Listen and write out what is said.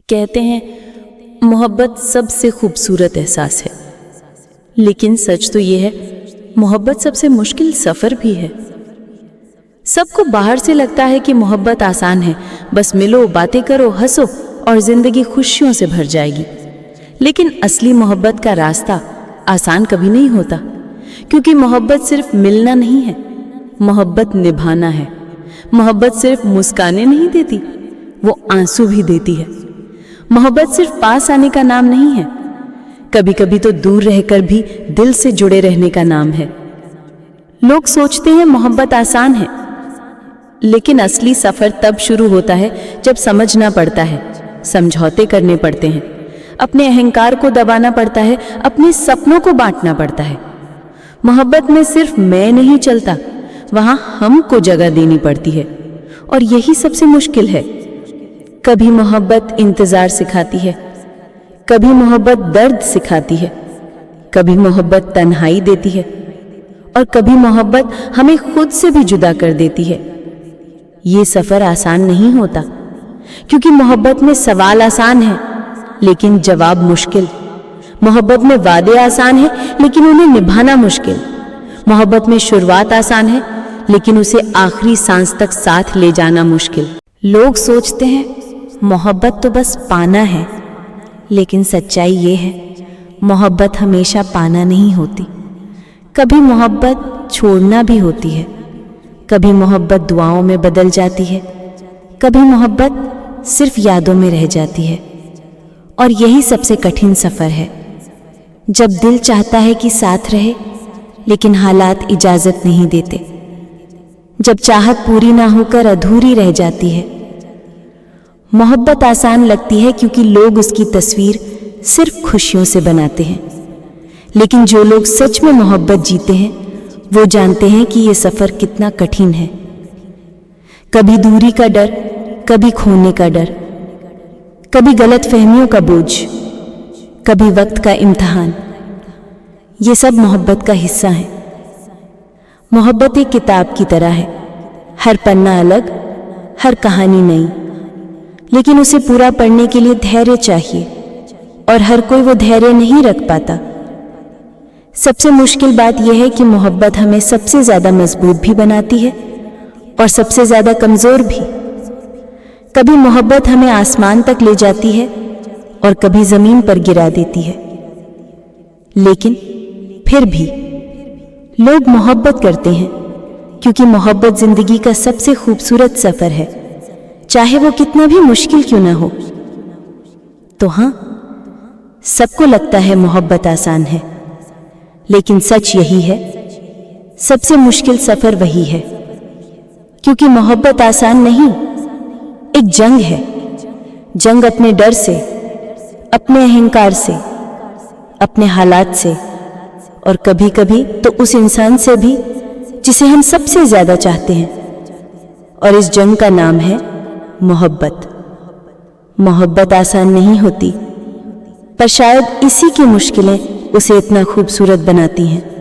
कहते हैं मोहब्बत सबसे खूबसूरत एहसास है, लेकिन सच तो ये है मोहब्बत सबसे मुश्किल सफ़र भी है। सबको बाहर से लगता है कि मोहब्बत आसान है, बस मिलो, बातें करो, हंसो और ज़िंदगी खुशियों से भर जाएगी। लेकिन असली मोहब्बत का रास्ता आसान कभी नहीं होता, क्योंकि मोहब्बत सिर्फ मिलना नहीं है, मोहब्बत निभाना है। मोहब्बत सिर्फ मुस्काने नहीं देती, वो आंसू भी देती है। मोहब्बत सिर्फ पास आने का नाम नहीं है, कभी कभी तो दूर रहकर भी दिल से जुड़े रहने का नाम है। लोग सोचते हैं मोहब्बत आसान है, लेकिन असली सफ़र तब शुरू होता है जब समझना पड़ता है, समझौते करने पड़ते हैं, अपने अहंकार को दबाना पड़ता है, अपने सपनों को बांटना पड़ता है। मोहब्बत में सिर्फ मैं नहीं चलता, वहाँ हमको जगह देनी पड़ती है, और यही सबसे मुश्किल है। कभी मोहब्बत इंतज़ार सिखाती है, कभी मोहब्बत दर्द सिखाती है, कभी मोहब्बत तन्हाई देती है, और कभी मोहब्बत हमें खुद से भी जुदा कर देती है। ये सफ़र आसान नहीं होता, क्योंकि मोहब्बत में सवाल आसान है लेकिन जवाब मुश्किल। मोहब्बत में वादे आसान है लेकिन उन्हें निभाना मुश्किल। मोहब्बत में शुरुआत आसान है लेकिन उसे आखिरी सांस तक साथ ले जाना मुश्किल। लोग सोचते हैं मोहब्बत तो बस पाना है, लेकिन सच्चाई ये है मोहब्बत हमेशा पाना नहीं होती। कभी मोहब्बत छोड़ना भी होती है, कभी मोहब्बत दुआओं में बदल जाती है, कभी मोहब्बत सिर्फ यादों में रह जाती है। और यही सबसे कठिन सफ़र है, जब दिल चाहता है कि साथ रहे लेकिन हालात इजाज़त नहीं देते, जब चाहत पूरी ना होकर अधूरी रह जाती है। मोहब्बत आसान लगती है क्योंकि लोग उसकी तस्वीर सिर्फ खुशियों से बनाते हैं, लेकिन जो लोग सच में मोहब्बत जीते हैं वो जानते हैं कि ये सफ़र कितना कठिन है। कभी दूरी का डर, कभी खोने का डर, कभी गलत फहमियों का बोझ, कभी वक्त का इम्तिहान, ये सब मोहब्बत का हिस्सा है। मोहब्बत एक किताब की तरह है, हर पन्ना अलग, हर कहानी नई, लेकिन उसे पूरा पढ़ने के लिए धैर्य चाहिए, और हर कोई वो धैर्य नहीं रख पाता। सबसे मुश्किल बात यह है कि मोहब्बत हमें सबसे ज़्यादा मजबूत भी बनाती है और सबसे ज़्यादा कमज़ोर भी। कभी मोहब्बत हमें आसमान तक ले जाती है और कभी ज़मीन पर गिरा देती है, लेकिन फिर भी लोग मोहब्बत करते हैं क्योंकि मोहब्बत ज़िंदगी का सबसे खूबसूरत सफ़र है, चाहे वो कितना भी मुश्किल क्यों ना हो। तो हाँ, सबको लगता है मोहब्बत आसान है, लेकिन सच यही है सबसे मुश्किल सफ़र वही है, क्योंकि मोहब्बत आसान नहीं, एक जंग है। जंग अपने डर से, अपने अहंकार से, अपने हालात से, और कभी कभी तो उस इंसान से भी जिसे हम सबसे ज़्यादा चाहते हैं। और इस जंग का नाम है मोहब्बत। मोहब्बत आसान नहीं होती, पर शायद इसी की मुश्किलें उसे इतना खूबसूरत बनाती हैं।